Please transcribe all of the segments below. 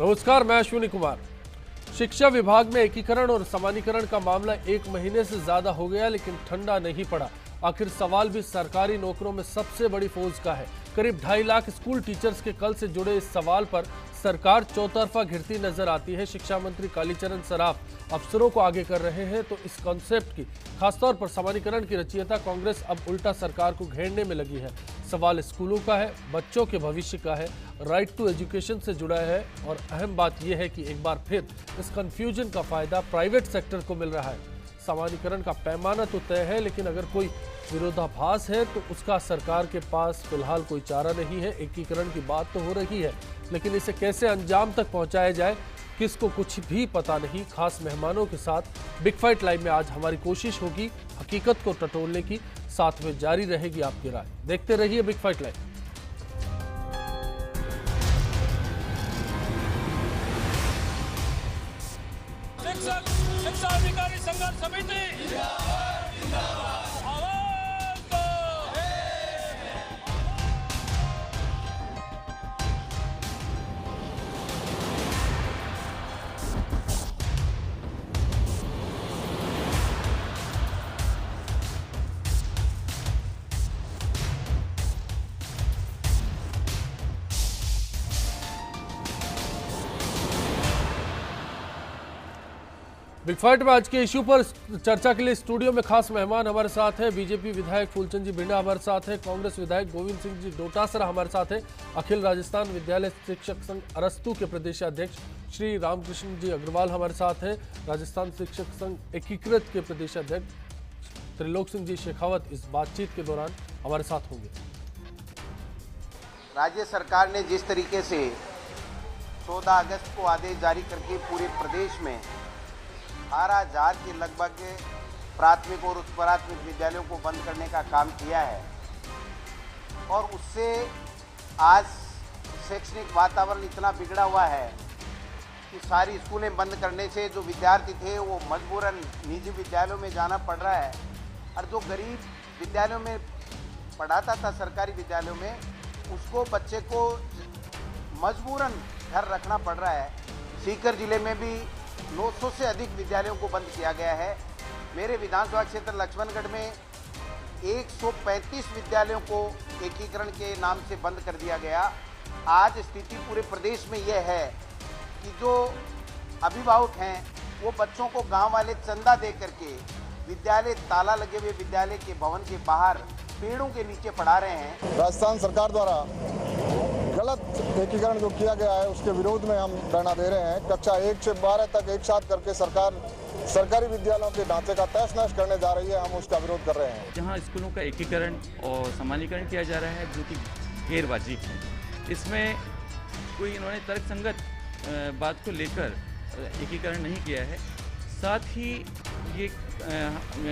नमस्कार, मैं अश्विनी कुमार। शिक्षा विभाग में एकीकरण और समानीकरण का मामला 1 महीने से ज्यादा हो गया, लेकिन ठंडा नहीं पड़ा। आखिर सवाल भी सरकारी नौकरों में सबसे बड़ी फौज का है। करीब 2.5 लाख स्कूल टीचर्स के कल से जुड़े इस सवाल पर सरकार चौतरफा घिरती नजर आती है। शिक्षा मंत्री कालीचरण सराफ अफसरों को आगे कर रहे हैं, तो इस कॉन्सेप्ट की, खासतौर पर समानीकरण की रचयिता कांग्रेस अब उल्टा सरकार को घेरने में लगी है। सवाल स्कूलों का है, बच्चों के भविष्य का है, राइट टू एजुकेशन से जुड़ा है, और अहम बात यह है कि एक बार फिर इस कंफ्यूजन का फायदा प्राइवेट सेक्टर को मिल रहा है। समानीकरण का पैमाना तो तय है, लेकिन अगर कोई विरोधाभास है तो उसका सरकार के पास फिलहाल कोई चारा नहीं है। एकीकरण की बात तो हो रही है, लेकिन इसे कैसे अंजाम तक पहुंचाया जाए, किसको कुछ भी पता नहीं। खास मेहमानों के साथ बिग फाइट लाइव में आज हमारी कोशिश होगी हकीकत को टटोलने की, साथ में जारी रहेगी आपकी राय। देखते रहिए बिग फाइट लाइव। शिक्षा अधिकारी संघर्ष समिति बिग फाइट में आज के इश्यू पर चर्चा के लिए स्टूडियो में खास मेहमान हमारे साथ हैं। बीजेपी विधायक फूलचंद जी बिंडा हमारे साथ हैं, कांग्रेस विधायक गोविंद सिंह जी डोटासरा हमारे साथ हैं, अखिल राजस्थान विद्यालय शिक्षक संघ अरस्तु के प्रदेशाध्यक्ष श्री रामकृष्ण जी अग्रवाल हमारे साथ हैं, राजस्थान शिक्षक संघ एकीकृत के प्रदेशाध्यक्ष त्रिलोक सिंह जी शेखावत इस बातचीत के दौरान हमारे साथ होंगे। राज्य सरकार ने जिस तरीके से 14 अगस्त को आदेश जारी करके पूरे प्रदेश में 18,000 के लगभग प्राथमिक और उच्च प्राथमिक विद्यालयों को बंद करने का काम किया है, और उससे आज शैक्षणिक वातावरण इतना बिगड़ा हुआ है कि सारी स्कूलें बंद करने से जो विद्यार्थी थे वो मजबूरन निजी विद्यालयों में जाना पड़ रहा है, और जो गरीब विद्यालयों में पढ़ाता था सरकारी विद्यालयों में, उसको बच्चे को मजबूरन घर रखना पड़ रहा है। सीकर जिले में भी 900 से अधिक विद्यालयों को बंद किया गया है। मेरे विधानसभा क्षेत्र लक्ष्मणगढ़ में 135 विद्यालयों को एकीकरण के नाम से बंद कर दिया गया। आज स्थिति पूरे प्रदेश में यह है कि जो अभिभावक हैं वो बच्चों को गांव वाले चंदा दे करके विद्यालय, ताला लगे हुए विद्यालय के भवन के बाहर पेड़ों के नीचे पढ़ा रहे हैं। राजस्थान सरकार द्वारा गलत एकीकरण जो किया गया है उसके विरोध में हम धरना दे रहे हैं। कक्षा 1 से 12 तक एक साथ करके सरकार सरकारी विद्यालयों के ढांचे का तहस नहस करने जा रही है, हम उसका विरोध कर रहे हैं। जहां स्कूलों का एकीकरण और समानीकरण किया जा रहा है जो कि गैर वाजिब है, इसमें कोई इन्होंने तर्कसंगत बात को लेकर एकीकरण नहीं किया है। साथ ही ये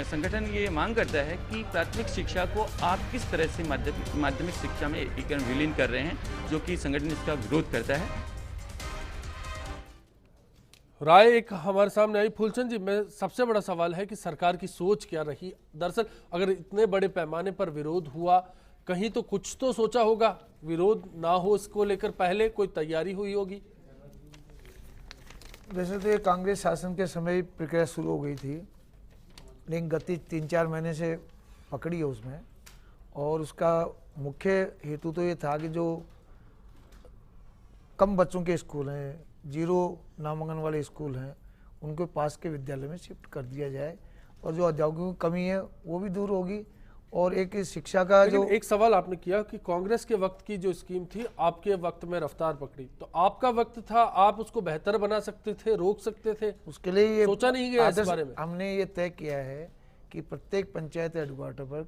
संगठन ये मांग करता है कि प्राथमिक शिक्षा को आप किस तरह से माध्यमिक शिक्षा में एकीकरण विलीन कर रहे हैं, जो कि संगठन इसका विरोध करता है। राय एक हमारे सामने आई। फूलचंद जी, में सबसे बड़ा सवाल है कि सरकार की सोच क्या रही। दरअसल अगर इतने बड़े पैमाने पर विरोध हुआ, कहीं तो कुछ तो सोचा होगा, विरोध ना हो इसको लेकर पहले कोई तैयारी हुई होगी। वैसे तो ये कांग्रेस शासन के समय प्रक्रिया शुरू हो गई थी, लेकिन गति 3-4 महीने से पकड़ी है उसमें, और उसका मुख्य हेतु तो ये था कि जो कम बच्चों के स्कूल हैं, 0 नामांकन वाले स्कूल हैं, उनको पास के विद्यालय में शिफ्ट कर दिया जाए, और जो अध्यापकों की कमी है वो भी दूर होगी। और एक शिक्षा का जो एक सवाल आपने किया कि कांग्रेस के वक्त की जो स्कीम थी आपके वक्त में रफ्तार पकड़ी, तो आपका वक्त था, आप उसको बेहतर बना सकते थे, रोक सकते थे, उसके लिए ये सोचा नहीं गया इस बारे में। हमने ये तय किया है कि प्रत्येक पंचायत हेडक्वार्टर पर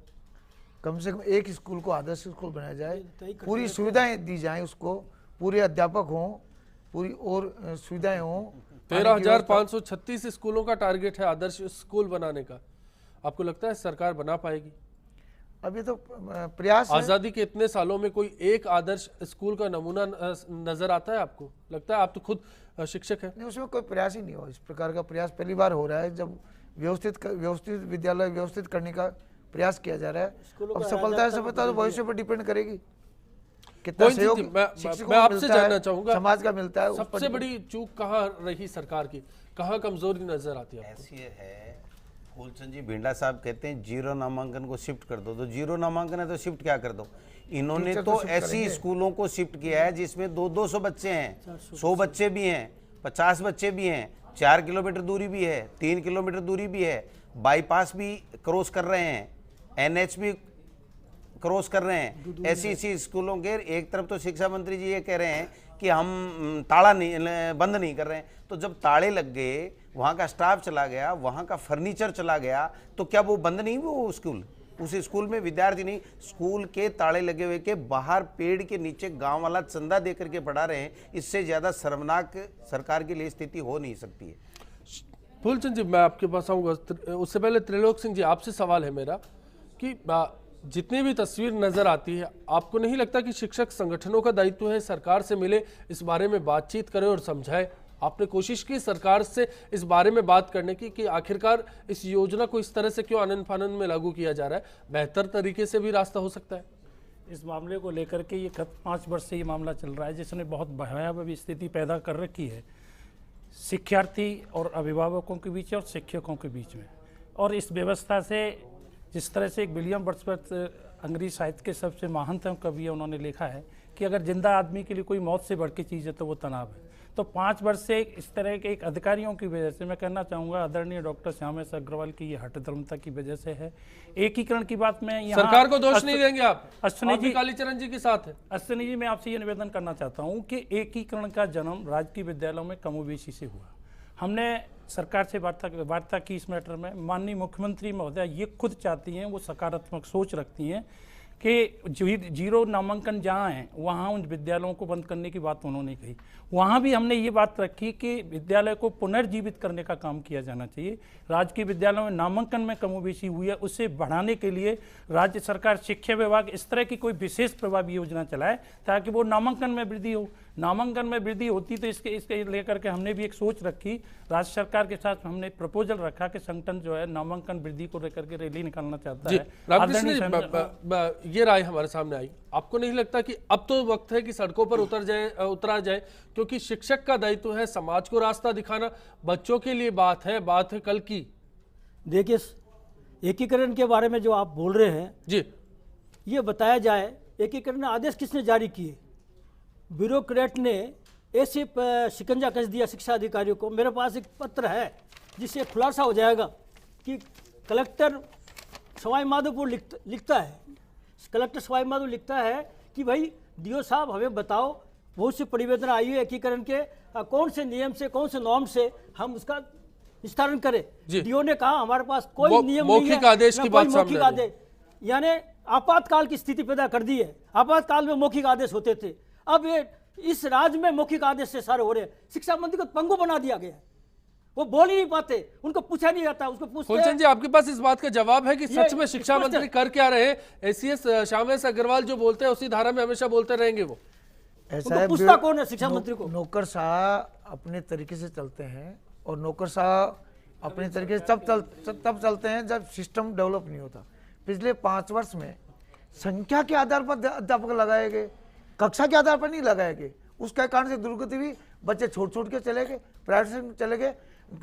कम से कम एक स्कूल को आदर्श स्कूल बनाया जाए, पूरी सुविधाएं दी जाएं उसको, पूरे अध्यापक हों, पूरी और सुविधाएं हों। 13,536 स्कूलों का टारगेट है आदर्श स्कूल बनाने का। आपको लगता है सरकार बना पाएगी? अब ये तो प्रयास है। आजादी के इतने सालों में कोई एक आदर्श स्कूल का नमूना नजर आता है आपको? लगता है, आप तो खुद शिक्षक हैं। नहीं, उसमें कोई प्रयास ही नहीं हुआ। इस प्रकार का प्रयास पहली बार हो रहा है जब व्यवस्थित विद्यालय व्यवस्थित करने का प्रयास किया जा रहा है। अब सफलता है, सफलता तो भविष्य पर डिपेंड करेगी। कितना गोविंद सहयोग जी, शिक्षकों मैं को आपसे मिलता है, जानना चाहूंगा, समाज का मिलता है। उस सबसे बड़ी चूक कहाँ रही सरकार की, कहाँ कमजोरी नजर आती है आपको? ऐसी है, फूलचंद जी भिंडा साहब कहते हैं जीरो नामांकन को शिफ्ट कर दो, तो जीरो नामांकन है तो शिफ्ट क्या कर दो? इन्होंने टीचर तो शिफ्ट ऐसी करेंगे। स्कूलों को शिफ्ट किया है जिसमें 200 बच्चे हैं, 100 बच्चे भी हैं, 50 बच्चे भी हैं, 4 किलोमीटर दूरी भी है, 3 किलोमीटर दूरी भी है, बाईपास भी क्रॉस कर रहे हैं, NH भी क्रॉस कर रहे हैं। ऐसी स्कूलों के एक तरफ तो शिक्षा मंत्री जी ये कह रहे हैं कि हम ताला नहीं बंद नहीं कर रहे हैं, तो जब ताले लग गए, वहाँ का स्टाफ चला गया, वहाँ का फर्नीचर चला गया, तो क्या वो बंद नहीं हुआ वो स्कूल? उस स्कूल में विद्यार्थी नहीं, स्कूल के ताले लगे हुए के बाहर पेड़ के नीचे गांव वाला चंदा दे करके पढ़ा रहे हैं। इससे ज्यादा शर्मनाक सरकार के लिए स्थिति हो नहीं सकती है। फूलचंद जी, मैं आपके पास आऊंगा, उससे पहले त्रिलोक सिंह जी, आपसे सवाल है मेरा कि जितनी भी तस्वीर नजर आती है, आपको नहीं लगता कि शिक्षक संगठनों का दायित्व है सरकार से मिले, इस बारे में बातचीत करे और समझाए? आपने कोशिश की सरकार से इस बारे में बात करने की कि आखिरकार इस योजना को इस तरह से क्यों आनन फानन में लागू किया जा रहा है? बेहतर तरीके से भी रास्ता हो सकता है। इस मामले को लेकर के ये 5 वर्ष से ये मामला चल रहा है, जिसने बहुत भयावह स्थिति पैदा कर रखी है शिक्षार्थी और अभिभावकों के बीच और शिक्षकों के बीच में। और इस व्यवस्था से जिस तरह से एक विलियम वर्ड्सवर्थ अंग्रेजी साहित्य के सबसे महानतम कवि है, उन्होंने लिखा है कि अगर जिंदा आदमी के लिए कोई मौत से बढ़ के चीज़ है तो वो तनाव है। तो 5 वर्ष से इस तरह के एक अधिकारियों की वजह से, मैं कहना चाहूँगा आदरणीय डॉक्टर श्यामेश अग्रवाल की ये हठधर्मता की वजह से है। एकीकरण की बात में यहाँ सरकार को दोष नहीं देंगे आप? अश्विनी जी, कालीचरण जी के साथ है। अश्विनी जी, मैं आपसे ये निवेदन करना चाहता हूँ कि एकीकरण का जन्म राजकीय विद्यालयों में कमोबेशी से हुआ। हमने सरकार से वार्ता की इस मैटर में। माननीय मुख्यमंत्री महोदय ये खुद चाहती हैं, वो सकारात्मक सोच रखती हैं कि जीरो नामांकन जहाँ हैं वहाँ उन विद्यालयों को बंद करने की बात उन्होंने कही। वहाँ भी हमने ये बात रखी कि विद्यालय को पुनर्जीवित करने का काम किया जाना चाहिए। राजकीय विद्यालयों में नामांकन में कमोबेशी हुई है, उससे बढ़ाने के लिए राज्य सरकार, शिक्षा विभाग इस तरह की कोई विशेष प्रभावी योजना चलाए ताकि वो नामांकन में वृद्धि हो। नामांकन में वृद्धि होती तो इसके लेकर के हमने भी एक सोच रखी। राज्य सरकार के साथ हमने प्रपोजल रखा कि संगठन जो है नामांकन वृद्धि को लेकर के रैली निकालना चाहता है। रामकृष्ण जी, ये राय हमारे सामने आई, आपको नहीं लगता कि अब तो वक्त है कि सड़कों पर उतरा जाए? क्योंकि शिक्षक का दायित्व है समाज को रास्ता दिखाना, बच्चों के लिए बात है कल की। देखिए, एकीकरण के बारे में जो आप बोल रहे हैं जी, ये बताया जाए, एकीकरण आदेश किसने जारी किए? ब्यूरोक्रेट ने ऐसे शिकंजा कस दिया शिक्षा अधिकारियों को। मेरे पास एक पत्र है जिससे खुलासा हो जाएगा कि कलेक्टर सवाई माधोपुर लिखता है, कलेक्टर सवाई माधोपुर लिखता है कि भाई डीओ साहब हमें बताओ, बहुत से परिवेदन आई है एकीकरण के, कौन से नियम से, कौन से नॉर्म से हम उसका निस्तारण करें। डीओ ने कहा हमारे पास कोई नियम नहीं है, मौखिक आदेश की बात सामने मौखिक आदेश, यानी आपातकाल की स्थिति पैदा कर दी है। आपातकाल में मौखिक आदेश होते थे, अब ये इस राज्य में मौखिक आदेश से सारे हो रहे हैं। शिक्षा मंत्री को पंगु बना दिया गया है, वो बोल ही नहीं पाते, उनको पूछा नहीं जाता। उसको पूछते फूलचंद जी, आपके पास इस बात का जवाब है कि सच में शिक्षा मंत्री कर क्या रहे हैं? एसीएस श्यामेश अग्रवाल जो बोलते हैं उसी धारा में हमेशा बोलते रहेंगे वो? ऐसा है, पूछता कौन है शिक्षा मंत्री को? नौकरशाह अपने तरीके से चलते हैं और नौकरशाह अपने तरीके से तब चलते हैं जब सिस्टम डेवलप नहीं होता। पिछले 5 वर्ष में संख्या के आधार पर अध्यापक लगाए गए, कक्षा के आधार पर नहीं लगाए गए। उसके कारण से दुर्गति हुई, बच्चे छोड़ के चले गए, प्राइवेट से चले गए।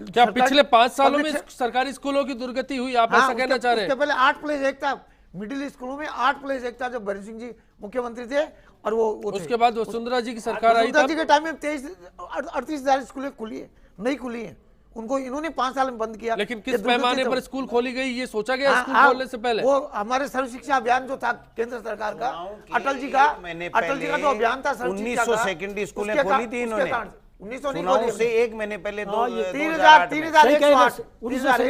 क्या पिछले 5 सालों में सरकारी स्कूलों की दुर्गति हुई, आप ऐसा कहना चाह रहे हैं? उसके पहले 8+1 था, मिडिल स्कूलों में 8+1 था जब भरण सिंह जी मुख्यमंत्री थे, और वो उसके बाद वसुंधरा जी की सरकार आई, वसुंधरा जी के टाइम में 38,000 स्कूलें खुली है, नहीं खुली है, उनको इन्होंने 5 साल में बंद किया। लेकिन किस पैमाने पर स्कूल खोली गई ये सोचा गया स्कूल खोलने से पहले? वो हमारे सर्व शिक्षा अभियान जो था केंद्र सरकार का, अटल जी का जो अभियान था, 1900 सेकेंडरी स्कूलें खोली थी इन्होंने। 1900 चुनाव से 1 महीने पहले 3,108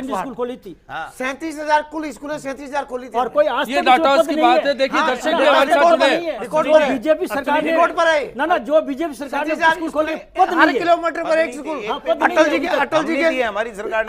स्कूल खोली थी, 37,000 कुल स्कूलें 37,000 खोली थी। और कोई आज ये डाटा की बात है। देखिए दर्शक भी हमारे साथ जुड़े, बीजेपी सरकार ने रिकॉर्ड पर है ना, जो बीजेपी सरकार ने स्कूल खोले, हर किलोमीटर पर एक स्कूल।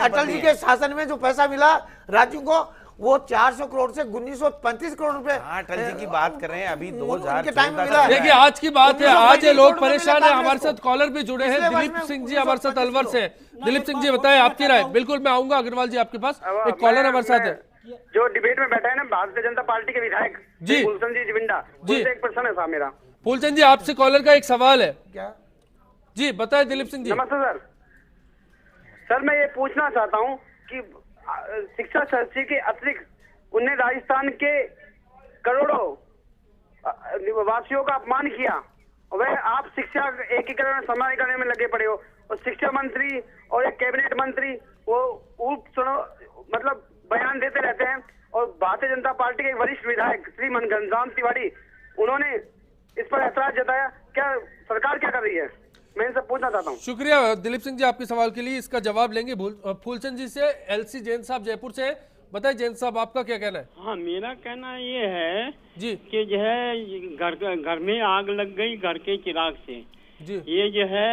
अटल जी के शासन में जो पैसा मिला राज्यों को, वो 400 करोड़ से 1935 करोड़ रुपए। अटल जी की बात कर रहे हैं, अभी 2000 के टाइम में मिला। देखिए आज की बात है, आज ये लोग परेशान है। हमारे साथ कॉलर भी जुड़े हैं, दिलीप सिंह जी हमारे साथ अलवर से। दिलीप सिंह जी बताएं आपकी राय। बिल्कुल, मैं आऊंगा अग्रवाल जी आपके पास। एक कॉलर हमारे साथ है जो डिबेट में बैठा है ना, भारतीय जनता पार्टी के विधायक जी फूलचंद जी जिविंडा, उनसे एक प्रश्न है साहब मेरा। फूलचंद जी, आपसे कॉलर का एक सवाल है। क्या जी बताएं दिलीप सिंह जी। नमस्ते सर। सर मैं ये पूछना चाहता हूँ कि शिक्षा सचिव के अतिरिक्त उन्हें राजस्थान के करोड़ों वासियों का अपमान किया, वह आप शिक्षा एकीकरण समानीकरण में लगे पड़े हो, और शिक्षा मंत्री और एक कैबिनेट मंत्री वो मतलब बयान देते रहते हैं, और भारतीय जनता पार्टी के वरिष्ठ विधायक श्री घनश्याम तिवारी उन्होंने इस पर ऐतराज जताया। क्या सरकार क्या कर रही है, मैं इनसे पूछना चाहता हूँ। शुक्रिया दिलीप सिंह जी आपके सवाल के लिए। इसका जवाब लेंगे फूलचंद जी से। एलसी जैन साहब जयपुर से, बताइए जैन साहब आपका क्या कहना है। हाँ, मेरा कहना ये है जी कि जो है घर में आग लग गई घर के चिराग से, जी ये जो है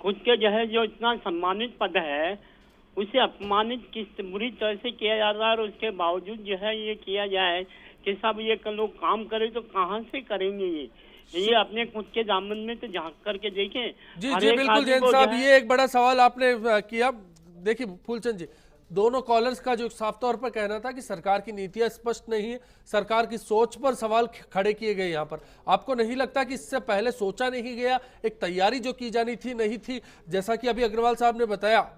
खुद के जो है जो इतना सम्मानित पद है उसे अपमानित किस बुरी तरह से किया जा रहा है, और उसके बावजूद जो है ये किया जाए कि सब ये लोग काम करें तो कहाँ से करेंगे ये अपने खुद के दामन में तो झांक करके देखें। जी जी बिल्कुल जैन साहब, ये एक बड़ा सवाल आपने किया। देखिए फूलचंद जी, दोनों कॉलर्स का जो साफ तौर पर कहना था कि सरकार की नीतियां स्पष्ट नहीं है, सरकार की सोच पर सवाल खड़े किए गए। यहाँ पर आपको नहीं लगता कि इससे पहले सोचा नहीं गया, एक तैयारी जो की जानी थी नहीं थी? जैसा कि अभी अग्रवाल साहब ने बताया,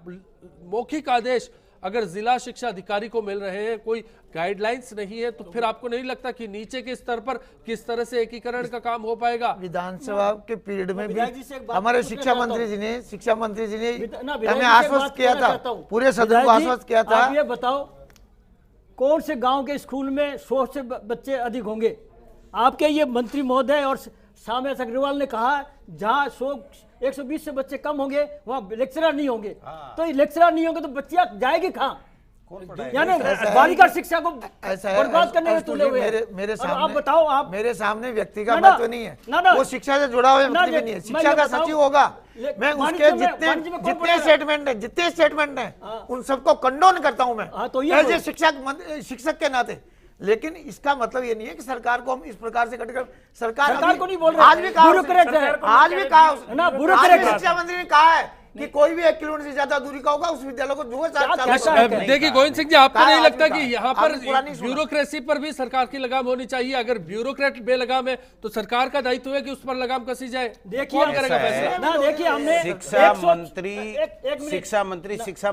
मौखिक आदेश अगर जिला शिक्षा अधिकारी को मिल रहे हैं, कोई गाइडलाइंस नहीं है, तो फिर आपको नहीं लगता कि नीचे के स्तर पर किस तरह से एकीकरण का काम हो पाएगा? विधानसभा के पीरियड में भी पूछना हमारे शिक्षा मंत्री जी ने हमें आश्वस्त किया था, पूरे सदन को आश्वस्त किया था। आप ये बताओ कौन से गांव के स्कूल में 100 से बच्चे अधिक होंगे? आपके ये मंत्री महोदय और सामेश अग्रवाल ने कहा जहाँ 120 से बच्चे कम होंगे वहाँ लेक्चरर नहीं होंगे। तो ये लेक्चरर नहीं होंगे तो बच्चियाँ जाएगी कहाँ? यानी बालिका शिक्षा को बर्बाद करने में तुले हुए हैं। मेरे सामने आप बताओ, आप मेरे सामने व्यक्ति का महत्व नहीं है, वो शिक्षा से जुड़ा हुआ व्यक्ति भी नहीं है। शिक्षा का सचिव होगा, मैं उसके जितने स्टेटमेंट हैं उन सबको कंडोन करता हूं मैं एज ए शिक्षक के नाते। लेकिन इसका मतलब ये नहीं है कि सरकार को हम इस प्रकार से कटकर सरकार को नहीं बोल रहे, आज भी कहा ना, शिक्षा मंत्री ने कहा है कि कोई भी 1 किलोमीटर से ज्यादा दूरी का होगा उस विद्यालय को जो देखिए गोविंद सिंह जी, आपको नहीं लगता कि यहाँ पर ब्यूरोक्रेसी पर भी सरकार की लगाम होनी चाहिए? अगर ब्यूरोक्रेट बेलगाम है तो सरकार का दायित्व है कि उस पर लगाम कसी जाए। देखिए करेगा फैसला? देखिए हमने शिक्षा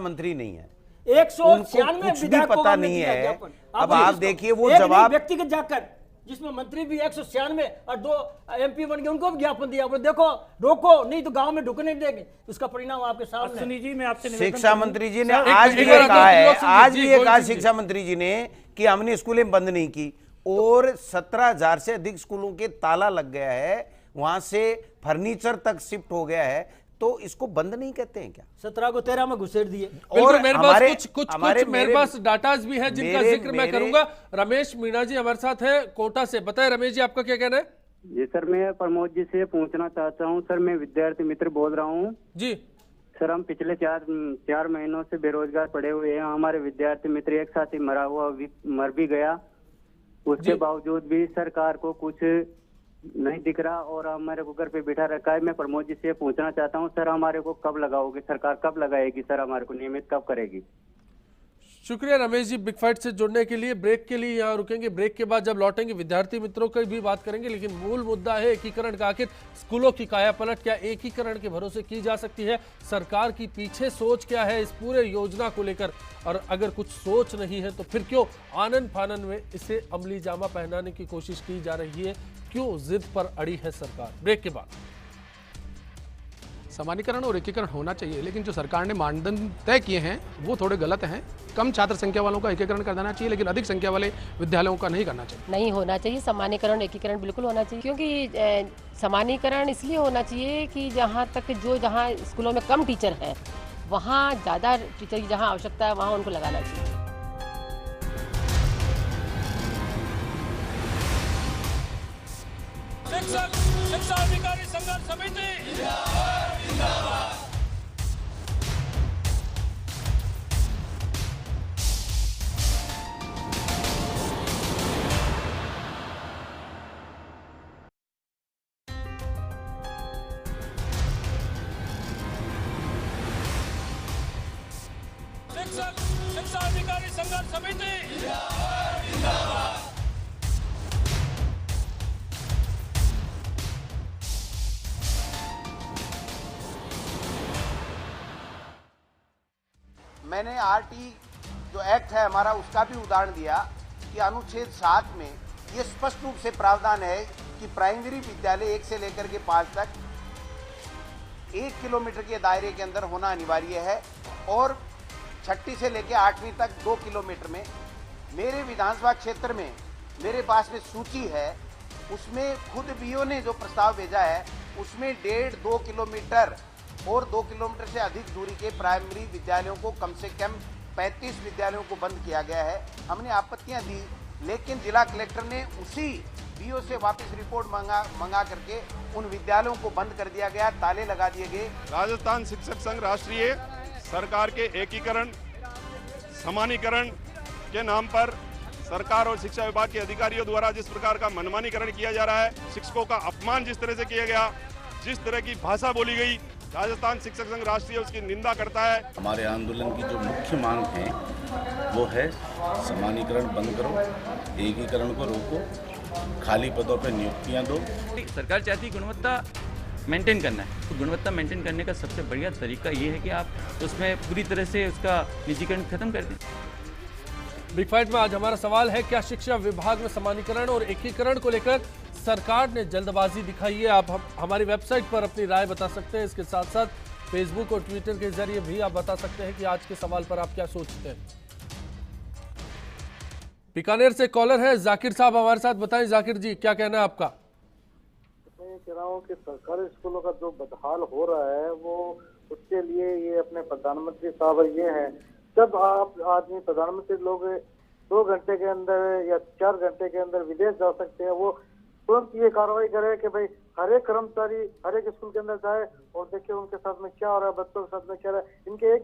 मंत्री नहीं है, 196 कुछ भी पता नहीं है। अब आप देखिए वो जवाब व्यक्तिगत जाकर जिसमें मंत्री भी 196 और 2 MP बन गए, उनको भी ज्ञापन दिया, देखो रोको नहीं तो गांव में ढुकने नहीं देंगे। उसका परिणाम आपके सामने। सुनी जी, मैं आपसे शिक्षा मंत्री जी ने आज भी ये कहा है, आज भी ये कहा शिक्षा मंत्री जी ने कि हमने स्कूलें बंद नहीं की, और 17,000 से अधिक स्कूलों के ताला लग गया है, वहां से फर्नीचर तक शिफ्ट हो गया है, तो इसको बंद नहीं कहते हैं क्या? 17 को 13 में घुसेड़ दिए। और मेरे पास कुछ मेरे पास डाटाज भी है जिनका जिक्र मैं करूंगा। रमेश मीणा जी हमारे साथ है कोटा से, बताए रमेश जी आपका क्या कहना है? जी सर, मैं प्रमोद जी से पूछना चाहता हूं। सर मैं विद्यार्थी मित्र बोल रहा हूं जी। सर हम पिछले 4 महीनों से बेरोजगार पड़े हुए हैं। हमारे विद्यार्थी मित्र एक साथ ही मर भी गया, उसके बावजूद भी सरकार को कुछ नहीं दिख रहा और हमारे को घर पे बिठा रखा है। मैं प्रमोद जी से पूछना चाहता हूं सर, हमारे को कब लगाओगे, सरकार कब लगाएगी सर, हमारे को नियमित कब करेगी? शुक्रिया रमेश जी बिग फाइट से जुड़ने के लिए। ब्रेक के लिए यहाँ रुकेंगे, ब्रेक के बाद जब लौटेंगे विद्यार्थी मित्रों की भी बात करेंगे, लेकिन मूल मुद्दा है एकीकरण का। आखिर स्कूलों की कायापलट क्या एकीकरण के भरोसे की जा सकती है? सरकार की पीछे सोच क्या है इस पूरे योजना को लेकर? और अगर कुछ सोच नहीं है तो फिर क्यों आनन फानन में इसे अमली जामा पहनाने की कोशिश की जा रही है? क्यों जिद पर अड़ी है सरकार? ब्रेक के बाद। समानीकरण और एकीकरण होना चाहिए, लेकिन जो सरकार ने मानदंड तय किए हैं वो थोड़े गलत हैं। कम छात्र संख्या वालों का एकीकरण कर देना चाहिए, लेकिन अधिक संख्या वाले विद्यालयों का नहीं करना चाहिए। नहीं होना चाहिए, समानीकरण एकीकरण बिल्कुल होना चाहिए, क्योंकि समानीकरण इसलिए होना चाहिए कि जहाँ स्कूलों में कम टीचर हैं वहाँ ज़्यादा टीचर की जहाँ आवश्यकता है वहाँ उनको लगाना चाहिए। शिक्षा अधिकारी संघर्ष समिति शिक्षा अधिकारी संघर्ष समिति मैंने आरटी जो एक्ट है हमारा उसका भी उदाहरण दिया कि अनुच्छेद 7 में ये स्पष्ट रूप से प्रावधान है कि प्राइमरी विद्यालय 1 से लेकर के 5 तक 1 किलोमीटर के दायरे के अंदर होना अनिवार्य है और 6ठी से लेकर 8वीं तक 2 किलोमीटर में। मेरे विधानसभा क्षेत्र में मेरे पास में सूची है, उसमें खुद बीओ ने जो प्रस्ताव भेजा है उसमें 1.5-2 किलोमीटर और 2 किलोमीटर से अधिक दूरी के प्राइमरी विद्यालयों को कम से कम 35 विद्यालयों को बंद किया गया है। हमने आपत्तियां दी, लेकिन जिला कलेक्टर ने उसी बीओ से वापस रिपोर्ट मंगा करके उन विद्यालयों को बंद कर दिया गया, ताले लगा दिए गए। राजस्थान शिक्षक संघ राष्ट्रीय सरकार के एकीकरण समानीकरण के नाम पर सरकार और शिक्षा विभाग के अधिकारियों द्वारा जिस प्रकार का मनमानीकरण किया जा रहा है, शिक्षकों का अपमान जिस तरह से किया गया, जिस तरह की भाषा बोली गई, राजस्थान शिक्षक संघ राष्ट्रीय उसकी निंदा करता है। हमारे आंदोलन की जो मुख्य मांग है वो है समानीकरण बंद करो, एकीकरण को रोको, खाली पदों पर नियुक्तियां दो। सरकार चाहती है गुणवत्ता मेंटेन करना है, तो गुणवत्ता मेंटेन करने का सबसे बढ़िया तरीका ये है कि आप उसमें पूरी तरह से उसका निजीकरण खत्म कर दें। बिग फाइट में आज हमारा सवाल है, क्या शिक्षा विभाग में समानीकरण और एकीकरण को लेकर सरकार ने जल्दबाजी दिखाई है? आप हमारी वेबसाइट पर अपनी राय बता सकते हैं। इसके साथ साथ फेसबुक और ट्विटर के जरिए भी आप बता सकते हैं कि आज के सवाल पर आप क्या सोचते हैं। बीकानेर से कॉलर है जाकिर साहब, हमारे साथ बताएं जाकिर जी, क्या कहना है आपका? मैं कह रहा हूँ कि सरकारी स्कूलों का जो बदहाल हो रहा है वो उसके लिए ये अपने प्रधानमंत्री साहब ये हैं, जब आप आदमी प्रधानमंत्री लोग 2 घंटे के अंदर या 4 घंटे के अंदर विदेश जा सकते हैं, वो तुरंत ये कार्रवाई करे कि भाई हर एक कर्मचारी हर एक स्कूल के अंदर जाए और देखिए उनके साथ में क्या हो रहा है, बच्चों के साथ में क्या हो रहा है। इनके एक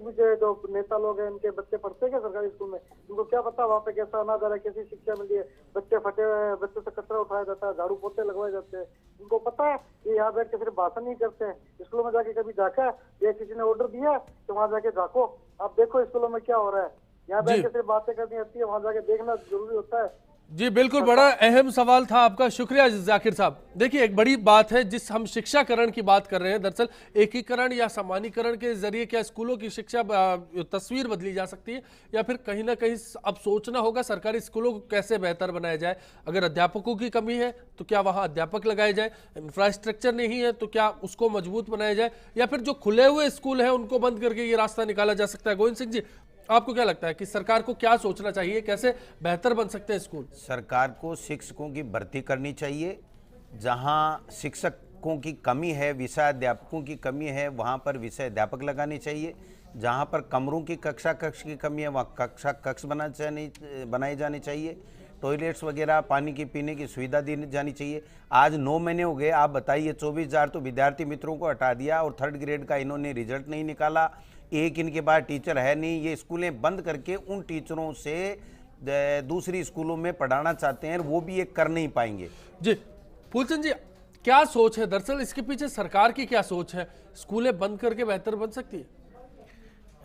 भी जो नेता लोग हैं, इनके बच्चे पढ़ते हैं क्या सरकारी स्कूल में? इनको क्या पता वहाँ पे कैसा अनादर है, कैसी शिक्षा मिली है? बच्चे फटे हुए हैं, बच्चों से कचरा उठाया जाता है, झाड़ू पोते लगवाए जाते हैं। इनको पता है कि यहाँ बैठ के सिर्फ भाषण नहीं करते हैं, स्कूलों में जाके कभी झाँका या किसी ने ऑर्डर दिया तो वहाँ जाके झाँको, आप देखो स्कूलों में क्या हो रहा है। यहाँ बैठ के सिर्फ बातें करनी आती है, वहाँ जाके देखना जरूरी होता है। जी बिल्कुल, बड़ा अहम सवाल था आपका, शुक्रिया जाकिर साहब। देखिए, एक बड़ी बात है जिस हम शिक्षाकरण की बात कर रहे हैं, दरअसल एकीकरण या समानीकरण के जरिए क्या स्कूलों की शिक्षा तस्वीर बदली जा सकती है, या फिर कहीं ना कहीं अब सोचना होगा सरकारी स्कूलों को कैसे बेहतर बनाया जाए। अगर अध्यापकों की कमी है तो क्या वहाँ अध्यापक लगाए जाए, इंफ्रास्ट्रक्चर नहीं है तो क्या उसको मजबूत बनाया जाए, या फिर जो खुले हुए स्कूल हैं उनको बंद करके ये रास्ता निकाला जा सकता है। गोविंद सिंह जी, आपको क्या लगता है कि सरकार को क्या सोचना चाहिए, कैसे बेहतर बन सकते हैं स्कूल? सरकार को शिक्षकों की भर्ती करनी चाहिए, जहां शिक्षकों की कमी है, विषय अध्यापकों की कमी है, वहां पर विषय अध्यापक लगाने चाहिए। जहां पर कमरों की कक्षा कक्ष की कमी है वहाँ कक्षा कक्ष बनाए जाने चाहिए। टॉयलेट्स वगैरह, पानी की पीने की सुविधा दी जानी चाहिए। आज 9 महीने हो गए, आप बताइए 24,000 तो विद्यार्थी मित्रों को हटा दिया और 3rd ग्रेड का इन्होंने रिजल्ट नहीं निकाला। एक इनके पास टीचर है नहीं, ये स्कूलें बंद करके उन टीचरों से दूसरी स्कूलों में पढ़ाना चाहते हैं, वो भी ये कर नहीं पाएंगे। जी फूलचंद जी, क्या सोच है दरअसल इसके पीछे, सरकार की क्या सोच है? स्कूलें बंद करके बेहतर बन सकती है?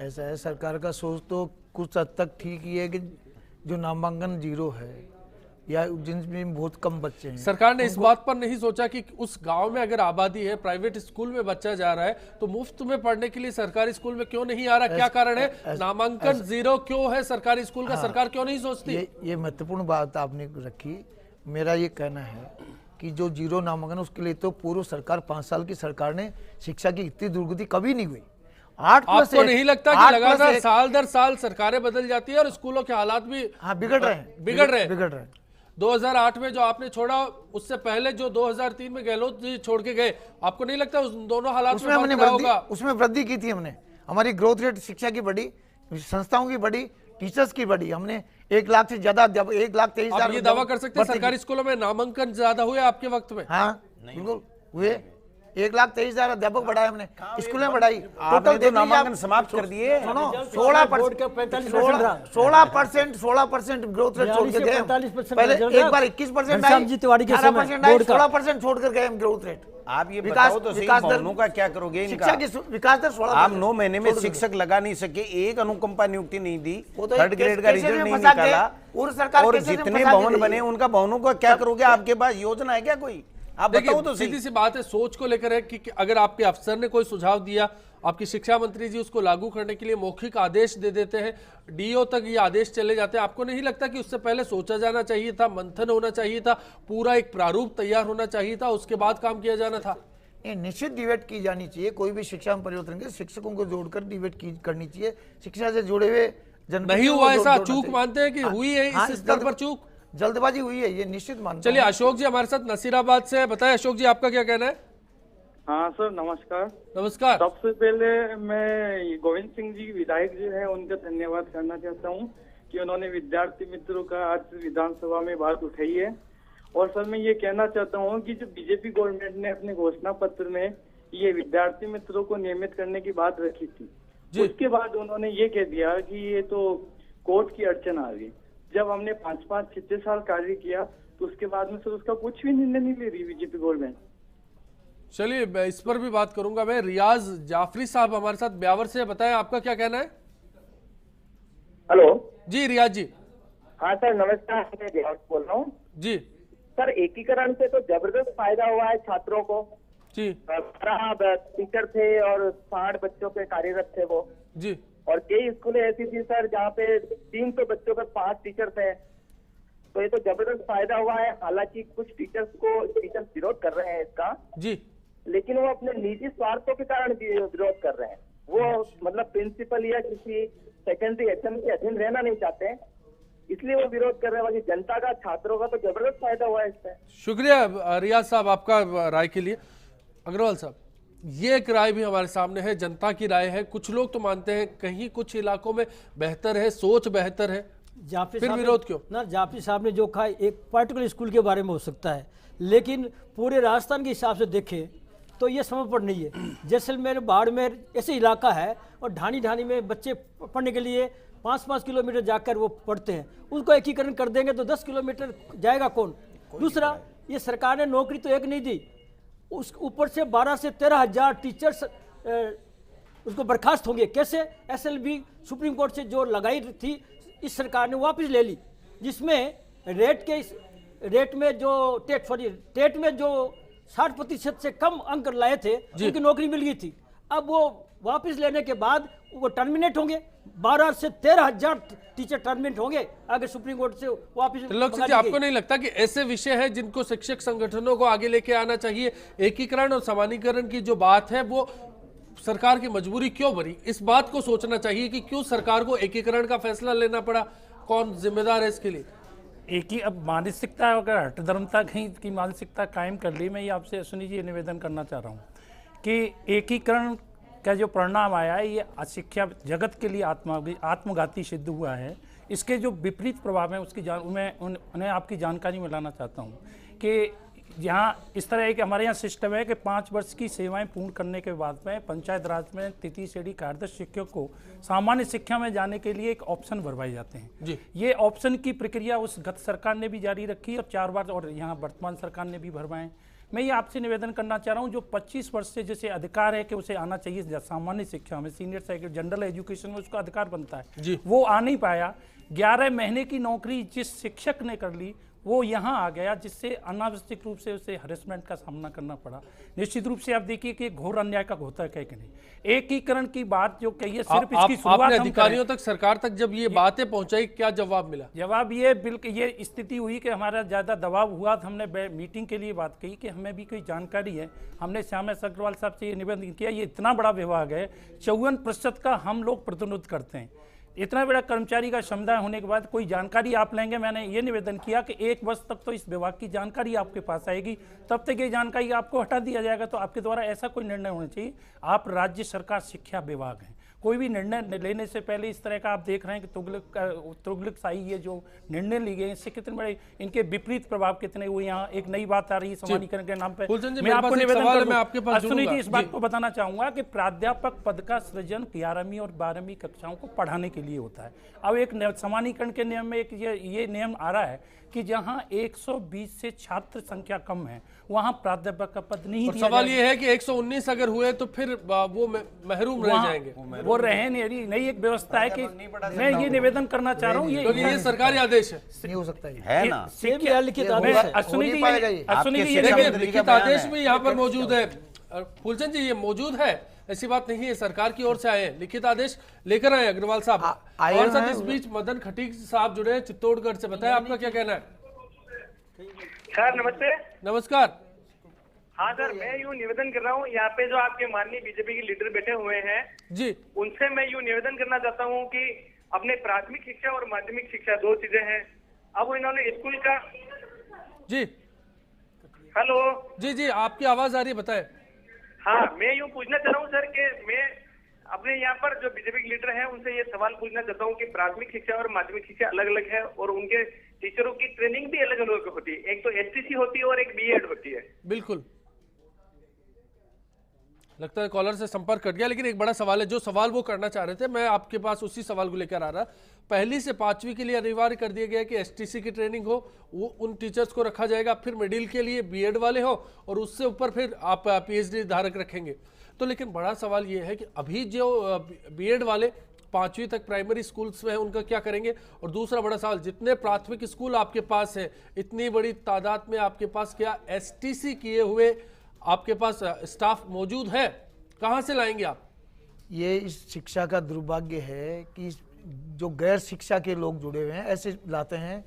ऐसा है, सरकार का सोच तो कुछ हद तक ठीक ही है कि जो नामांकन 0 है या जिनमें बहुत कम बच्चे हैं, सरकार ने इस बात पर नहीं सोचा कि उस गांव में अगर आबादी है, प्राइवेट स्कूल में बच्चा जा रहा है तो मुफ्त में पढ़ने के लिए सरकारी स्कूल में क्यों नहीं आ रहा? क्या कारण है? नामांकन 0 क्यों है सरकारी स्कूल का? सरकार क्यों नहीं सोचती? ये महत्वपूर्ण बात आपने रखी। मेरा ये कहना है कि जो 0 नामांकन, उसके लिए तो पूर्व सरकार 5 साल की सरकार ने शिक्षा की इतनी दुर्गति कभी नहीं हुई। आपको नहीं लगता कि लगातार साल दर साल सरकारें बदल जाती है और स्कूलों के हालात भी बिगड़ रहे हैं। 2008 में जो आपने छोड़ा, उससे पहले जो 2003 में गहलोत जी छोड़ के गए, आपको नहीं लगता उस दोनों हालात में हमने उसमें वृद्धि की थी? हमने हमारी ग्रोथ रेट शिक्षा की बढ़ी, संस्थाओं की बढ़ी, टीचर्स की बढ़ी। हमने 1 लाख से ज्यादा अध्यापक, 1,23,000। ये दावा कर सकते हैं सरकारी स्कूलों में नामांकन ज्यादा हुए आपके वक्त में? हाँ बिल्कुल हुए। 1,23,000 अध्यापक बढ़ाए हमने, स्कूलें बढ़ाई। टोटल तो नामांकन समाप्त कर दिए। 16% ग्रोथ रेट छोड़ के गए। पहले एक बार 21% आई, 18% आई, 16% छोड़ कर गए हम ग्रोथ रेट। आप ये बताओ तो सही, भवनों का क्या करोगे? शिक्षा की विकास दर 16%। आप 9 महीने में शिक्षक लगा नहीं सके, एक अनुकंपा नियुक्ति नहीं दी, 3rd ग्रेड का रिजल्ट नहीं निकाला, और जितने भवन बने उनका भवनों का क्या करोगे? आपके पास योजना है क्या कोई? आप देखिए, बताओ तो सीधी सी बात है, सोच को लेकर है कि अगर आपके अफसर ने कोई सुझाव दिया, आपकी शिक्षा मंत्री जी उसको लागू करने के लिए मौखिक आदेश दे देते हैं, डीओ तक ये आदेश चले जाते हैं, आपको नहीं लगता कि उससे पहले सोचा जाना चाहिए था, मंथन होना चाहिए था, पूरा एक प्रारूप तैयार होना चाहिए था, उसके बाद काम किया जाना था? ये निश्चित डिबेट की जानी चाहिए। कोई भी शिक्षा में परिवर्तन के शिक्षकों को जोड़कर डिबेट की करनी चाहिए। शिक्षा से जुड़े हुए नहीं हुआ ऐसा, चूक मानते हैं कि हुई है इस स्तर पर चूक, जल्दबाजी हुई है, ये निश्चित मानते हैं। चलिए अशोक जी हमारे साथ नसीराबाद से है, बताएं अशोक जी आपका क्या कहना है? हाँ सर, नमस्कार। नमस्कार। सबसे पहले मैं गोविंद सिंह जी विधायक जो है उनका धन्यवाद करना चाहता हूँ कि उन्होंने विद्यार्थी मित्रों का आज विधानसभा में बात उठाई है। और सर मैं ये कहना चाहता हूँ कि जो बीजेपी गवर्नमेंट ने अपने घोषणा पत्र में ये विद्यार्थी मित्रों को नियमित करने की बात रखी थी, उसके बाद उन्होंने ये कह दिया कि ये तो कोर्ट की अड़चन आ गई। जब हमने 5-5, 6 साल कार्य किया तो उसके बाद में सर उसका कुछ भी निर्णय नहीं ले रही बीजेपी गवर्नमेंट। चलिए इस पर भी बात करूंगा मैं। रियाज जाफरी साहब हमारे साथ ब्यावर से, बताएं आपका क्या कहना है? हेलो जी रियाज जी। हाँ सर नमस्कार, मैं ब्यावर बोल रहा हूँ जी। सर एकीकरण से तो जबरदस्त फायदा हुआ है छात्रों को जी। 12 टीचर थे और 60 बच्चों पे कार्यरत थे वो जी। और कई स्कूलें ऐसी थी सर जहाँ पे 300 बच्चों पे 5 टीचर थे, तो ये तो जबरदस्त फायदा हुआ है। हालांकि कुछ टीचर्स विरोध कर रहे हैं इसका जी, लेकिन वो अपने निजी स्वार्थों के कारण विरोध कर रहे हैं। वो मतलब प्रिंसिपल या किसी सेकेंडरी एचएम के अधीन रहना नहीं चाहते हैं, इसलिए वो विरोध कर रहे हैं। बाकी जनता का, छात्रों का तो जबरदस्त फायदा हुआ है इससे। शुक्रिया रियाज साहब आपका राय के लिए। अग्रवाल साहब, ये एक राय भी हमारे सामने है, जनता की राय है। कुछ लोग तो मानते हैं कहीं कुछ इलाकों में बेहतर है, सोच बेहतर है, फिर विरोध क्यों? ना जाफरी साहब ने जो कहा एक पर्टिकुलर स्कूल के बारे में हो सकता है, लेकिन पूरे राजस्थान के हिसाब से देखें तो ये समझ नहीं है। जैसलमेर, बाड़मेर ऐसे इलाका है और ढानी ढानी में बच्चे पढ़ने के लिए 5-5 किलोमीटर जाकर वो पढ़ते हैं। उनको एकीकरण कर देंगे तो 10 किलोमीटर जाएगा कौन? दूसरा, ये सरकार ने नौकरी तो एक नहीं दी, उस ऊपर से 12 से 13 हजार टीचर्स उसको बर्खास्त होंगे। कैसे? एसएलबी सुप्रीम कोर्ट से जो लगाई थी इस सरकार ने वापस ले ली, जिसमें टेट में जो 60% से कम अंक लाए थे उनकी नौकरी मिल गई थी। अब वो वापस लेने के बाद वो टर्मिनेट होंगे, 12 से 13 हजार टीचर टर्मिनेट होंगे अगर सुप्रीम कोर्ट से वापस। आपको नहीं लगता कि ऐसे विषय है जिनको शिक्षक संगठनों को आगे लेके आना चाहिए? एकीकरण और समानीकरण की जो बात है वो सरकार की मजबूरी क्यों बनी? इस बात को सोचना चाहिए कि क्यों सरकार को एकीकरण का फैसला लेना पड़ा, कौन जिम्मेदार है इसके लिए? एक ही अब मानसिकता, अगर हठधर्मता कहीं की मानसिकता कायम कर ली, मैं ये आपसे सुनी जी निवेदन करना चाह रहा हूँ कि एकीकरण का जो परिणाम आया है ये शिक्षा जगत के लिए आत्मघाती सिद्ध हुआ है। इसके जो विपरीत प्रभाव है उसकी मैं उन्हें आपकी जानकारी में लाना चाहता हूँ कि यहाँ इस तरह है कि हमारे यहाँ सिस्टम है कि 5 वर्ष की सेवाएं पूर्ण करने के बाद में पंचायत राज में तृतीय श्रेणी कार्यरत शिक्षक को सामान्य शिक्षा में जाने के लिए एक ऑप्शन भरवाए जाते हैं जी। ये ऑप्शन की प्रक्रिया उस गत सरकार ने भी जारी रखी और 4 बार, और यहाँ वर्तमान सरकार ने भी भरवाए। मैं ये आपसे निवेदन करना चाह रहा हूँ, जो 25 वर्ष से जैसे अधिकार है कि उसे आना चाहिए सामान्य शिक्षा में, सीनियर सेकेंडरी जनरल एजुकेशन में उसका अधिकार बनता है जी, वो आ नहीं पाया। 11 महीने की नौकरी जिस शिक्षक ने कर ली वो यहाँ आ गया, जिससे अनावश्यक रूप से उसे हरेसमेंट का सामना करना पड़ा। निश्चित रूप से आप देखिए कि घोर अन्याय का होता है कि नहीं। एकीकरण की बात जो कही है सिर्फ इसकी शुरुआत अधिकारियों तक, सरकार तक जब ये बातें पहुंचाई, क्या जवाब मिला? जवाब ये बिल्कुल ये स्थिति हुई कि हमारा ज़्यादा दबाव हुआ तो हमने मीटिंग के लिए बात कही कि हमें भी कोई जानकारी है। हमने श्याम अग्रवाल साहब से ये निवेदन किया, ये इतना बड़ा विभाग है, 54% का हम लोग प्रतिनिधित्व करते हैं, इतना बड़ा कर्मचारी का समुदाय होने के बाद कोई जानकारी आप लेंगे। मैंने ये निवेदन किया कि 1 वर्ष तक तो इस विभाग की जानकारी आपके पास आएगी, तब तक ये जानकारी आपको हटा दिया जाएगा। तो आपके द्वारा ऐसा कोई निर्णय होना चाहिए। आप राज्य सरकार शिक्षा विभाग हैं, कोई भी निर्णय लेने से पहले इस तरह का आप देख रहे हैं कि तुगलकशाही ये जो निर्णय लिए गए इससे कितने बड़े इनके विपरीत प्रभाव कितने हुए। यहाँ एक नई बात आ रही है समानीकरण के नाम पे, मैं आपको निवेदन सुनिए इस बात को बताना चाहूंगा कि प्राध्यापक पद का सृजन 11वीं और 12वीं कक्षाओं को पढ़ाने के लिए होता है। अब एक समानीकरण के नियम में एक ये नियम आ रहा है कि जहां 120 से छात्र संख्या कम है वहां प्राध्यापक का पद नहीं दिया। सवाल ये है कि 119 अगर हुए तो फिर वो महरूम रह जाएंगे। बोल रहे हैं, नई एक व्यवस्था है कि मैं ये निवेदन करना चाह रहा हूँ, ये सरकारी आदेश है, नहीं हो सकता है ना, लिखित आदेश भी यहाँ पर मौजूद है। फूलचंद जी, ये मौजूद है, ऐसी बात नहीं है, सरकार की ओर से आए हैं, लिखित आदेश लेकर आए अग्रवाल साहब। और साथ इस बीच मदन खटीक साहब जुड़े हैं चित्तौड़गढ़ से, बताएं आपका क्या कहना है? सर नमस्ते। नमस्कार। हाँ सर, मैं यूँ निवेदन कर रहा हूँ, यहाँ पे जो आपके माननीय बीजेपी के लीडर बैठे हुए हैं जी, उनसे मैं यूँ निवेदन करना चाहता हूँ कि अपने प्राथमिक शिक्षा और माध्यमिक शिक्षा दो चीजें हैं। अब इन्होंने स्कूल का जी, हेलो जी, आपकी आवाज आ रही है, बताएं। हाँ, मैं यूँ पूछना चाह रहा हूँ सर कि मैं अपने यहाँ पर जो बीजेपी के लीडर हैं उनसे ये सवाल पूछना चाहता हूँ कि प्राथमिक शिक्षा और माध्यमिक शिक्षा अलग अलग है और उनके टीचरों की ट्रेनिंग भी अलग अलग होती है, एक तो एसटीसी होती है और एक बीएड होती है। बिल्कुल, लगता है कॉलर से संपर्क कट गया, लेकिन एक बड़ा सवाल है, जो सवाल वो करना चाह रहे थे, मैं आपके पास उसी सवाल को लेकर आ रहा। पहली से पांचवी के लिए अनिवार्य कर दिया गया कि एसटीसी की ट्रेनिंग हो, वो उन टीचर्स को रखा जाएगा, फिर मिडिल के लिए बीएड वाले हो और उससे ऊपर फिर आप पीएचडी धारक रखेंगे। तो लेकिन बड़ा सवाल ये है कि अभी जो बीएड वाले 5वीं तक प्राइमरी स्कूल्स में है उनका क्या करेंगे? और दूसरा बड़ा सवाल, जितने प्राथमिक स्कूल आपके पास है, इतनी बड़ी तादाद में आपके पास क्या एसटीसी किए हुए आपके पास स्टाफ मौजूद है? कहां से लाएंगे आप? ये इस शिक्षा का दुर्भाग्य है कि जो गैर शिक्षा के लोग जुड़े हुए हैं ऐसे लाते हैं।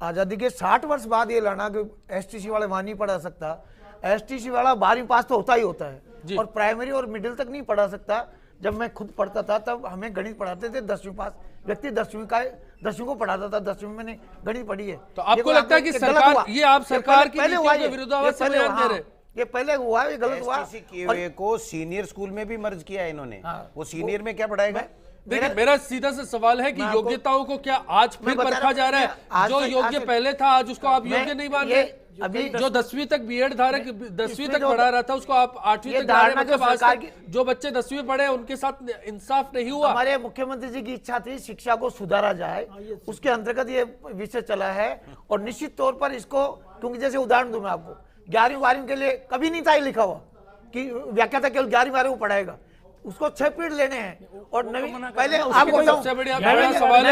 आज़ादी के 60 वर्ष बाद ये लाना कि एसटीसी वाले वहाँ नहीं पढ़ा सकता, एसटीसी वाला 12वीं पास तो होता ही होता है और प्राइमरी और मिडिल तक नहीं पढ़ा सकता। जब मैं खुद पढ़ता था तब हमें गणित पढ़ाते थे 10वीं पास व्यक्ति, 10वीं को पढ़ाता था, 10वीं मैंने गणित पढ़ी है। तो आपको लगता है कि सरकार, ये आप सरकार की नीतियों के विरोधाभास से बयान दे रहे हैं? ये पहले हुआ, ये गलत हुआ। किए को सीनियर स्कूल में भी मर्ज किया है इन्होंने। वो सीनियर में क्या पढ़ाएगा? देखिए, मेरा सीधा सा सवाल है कि योग्यताओं को क्या आज फिर परखा जा रहा है? जो योग्य पहले था आज उसको आप योग्य नहीं मान रहे? अभी जो 10वीं तक बीएड धारक 10वीं तक पढ़ा रहा था उसको आप 8वीं तक ला रहे हैं। मतलब आज तक जो बच्चे 10वीं पढ़े उनके साथ इंसाफ नहीं हुआ। हमारे मुख्यमंत्री जी की इच्छा थी शिक्षा को सुधारा जाए, उसके अंतर्गत ये विषय चला है और निश्चित तौर पर इसको, क्योंकि जैसे उदाहरण दूं मैं आपको, 11वीं 12वीं के लिए कभी नहीं था लिखा हुआ कि व्याख्याता केवल 11वीं 12वीं को पढ़ाएगा, उसको 6 पीरियड लेने हैं और नवीं पहले आपको सबसे बड़ा सवाल है,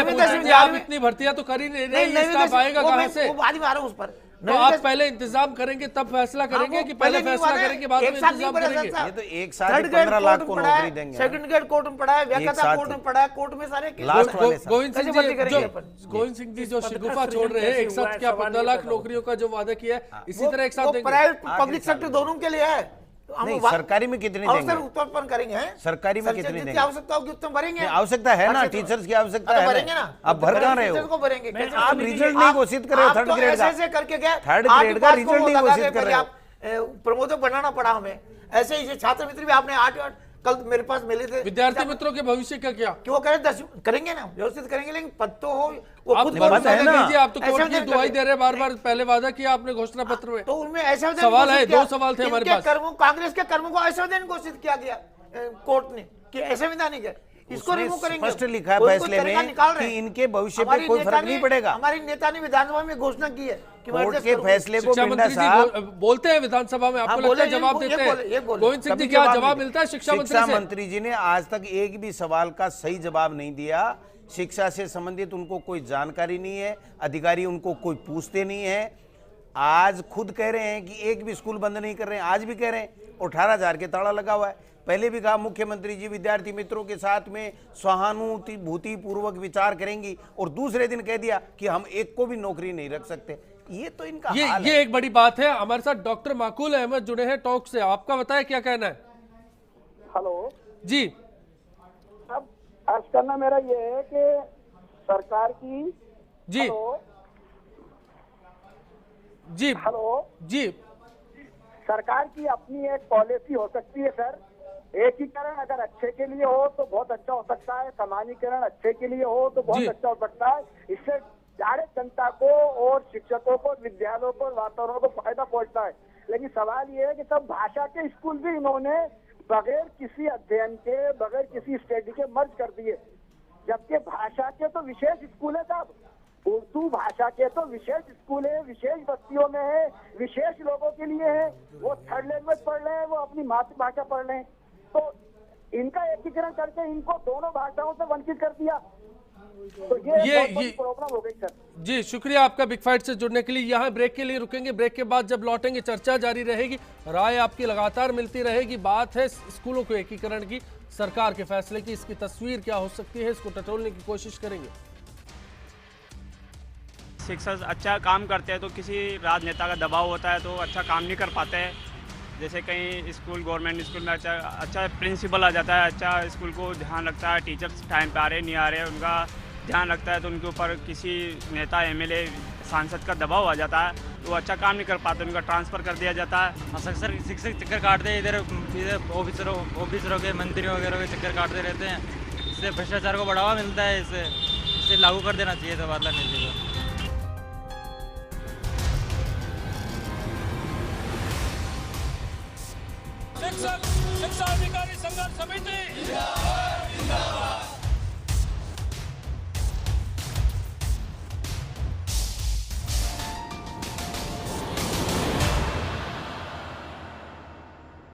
आप इतनी भर्तियां तो कर ही नहीं, स्टाफ आएगा कहां से? वो बाद में आ रहा हूं उस पर। तो आप पहले इंतजाम करेंगे तब फैसला करेंगे कि पहले फैसला करेंगे बाद में इंतजाम करेंगे? ये तो एक साथ 15 लाख को नौकरी देंगे। सेकंड ग्रेड कोर्ट में पढ़ा है, व्याख्याता कोर्ट में पढ़ा है, कोर्ट में सारे गोविंद सिंह जी जो शिगुफा छोड़ रहे हैं, एक साथ क्या 15 लाख नौकरियों का जो वादा किया है इसी तरह एक साथ देंगे? प्राइवेट पब्लिक सेक्टर दोनों के लिए है। नहीं, सरकारी में कितने देंगे? उत्पन्न करेंगे, सरकारी में कितने देंगे? आवश्यकता होगी उतना भरेंगे। आवश्यकता है ना, टीचर्स की आवश्यकता है, भरेंगे ना। आप भर कहाँ रहे हो? आप रिजल्ट नहीं घोषित कर रहे हो, थर्ड ग्रेड का करके गए, थर्ड ग्रेड का रिजल्ट नहीं घोषित कर रहे हो। प्रमोदक बनाना पड़ा हमें। ऐसे ही छात्र मित्र भी आपने 8 कल मेरे पास मिले थे। विद्यार्थी मित्रों के भविष्य का क्या? क्यों करें? 10 करेंगे ना, व्यवस्थित करेंगे, लेकिन पद तो हो। वो खुद है ना, आप तो कोर्ट की दुआई दे रहे हैं बार-बार। पहले वादा किया आपने घोषणा पत्र में, तो उनमें ऐसा सवाल है, 2 सवाल थे हमारे पास। कांग्रेस के कर्मों को ऐसा घोषित किया गया कोर्ट ने कि ऐसे विधानिक है, इसको रिमूव करेंगे। स्पष्ट लिखा है फैसले में कि इनके भविष्य पे कोई फर्क नहीं पड़ेगा। हमारी नेता ने विधानसभा में घोषणा की है कि कोर्ट के फैसले को शिक्षा मंत्री जी बोलते हैं विधानसभा में, आपको लगता है जवाब देते हैं? गोविंद सिंह जी, क्या जवाब मिलता है शिक्षा मंत्री जी ने आज तक एक भी सवाल का सही जवाब नहीं दिया। शिक्षा से संबंधित उनको कोई जानकारी नहीं है, अधिकारी उनको कोई पूछते नहीं है। आज खुद कह रहे हैं कि एक भी स्कूल बंद नहीं कर रहे हैं, आज भी कह रहे हैं 18,000 के ताला लगा हुआ है। पहले भी कहा मुख्यमंत्री जी विद्यार्थी मित्रों के साथ में सहानुभूति पूर्वक विचार करेंगी और दूसरे दिन कह दिया कि हम एक को भी नौकरी नहीं रख सकते। ये तो इनका हाल ये एक बड़ी बात है। हमारे साथ डॉक्टर माकूल अहमद जुड़े हैं टॉक से, आपका बताएं क्या कहना है? हेलो जी, अब अर्ज करना मेरा ये है कि सरकार की जी जी हेलो जी सरकार की अपनी एक पॉलिसी हो सकती है सर। एकीकरण अगर अच्छे के लिए हो तो बहुत अच्छा हो सकता है, समानीकरण अच्छे के लिए हो तो बहुत अच्छा हो सकता है। इससे सारे जनता को और शिक्षकों को, विद्यालयों को, वातावरण को फायदा पहुंचता है। लेकिन सवाल ये है कि तब भाषा के स्कूल भी इन्होंने बगैर किसी अध्ययन के, बगैर किसी स्टडी के मर्ज कर दिए, जबकि भाषा के तो विशेष स्कूल है साहब। उर्दू भाषा के तो विशेष स्कूल है, विशेष बस्तियों में है, विशेष लोगों के लिए है। वो थर्ड लैंग्वेज पढ़ रहे हैं, वो अपनी मातृभाषा पढ़ रहे हैं। तो इनका एकीकरण करके इनको दोनों भाषाओं से वंचित कर दिया, तो ये प्रॉब्लम हो गई सर। जी शुक्रिया आपका बिग फाइट से जुड़ने के लिए। यहाँ ब्रेक के लिए रुकेंगे, ब्रेक के बाद जब लौटेंगे चर्चा जारी रहेगी, राय आपकी लगातार मिलती रहेगी। बात है स्कूलों को एकीकरण की, सरकार के फैसले की, इसकी तस्वीर क्या हो सकती है, इसको टटोलने की कोशिश करेंगे। शिक्षक अच्छा काम करते हैं तो किसी राजनेता का दबाव होता है तो अच्छा काम नहीं कर पाते हैं। जैसे कहीं स्कूल गवर्नमेंट स्कूल में अच्छा प्रिंसिपल आ जाता है, अच्छा स्कूल को ध्यान रखता है, टीचर्स टाइम पे आ रहे नहीं आ रहे उनका ध्यान रखता है, तो उनके ऊपर किसी नेता एमएलए सांसद का दबाव आ जाता है तो अच्छा काम नहीं कर पाते, उनका ट्रांसफ़र कर दिया जाता है। सर शिक्षक चक्कर काटते हैं, इधर ऑफिसरों के मंत्रियों वगैरह के चक्कर काटते रहते हैं, इससे भ्रष्टाचार को बढ़ावा मिलता है। इसे लागू कर देना चाहिए तबादला नीति को। शिक्षा अधिकारी संघर्ष समिति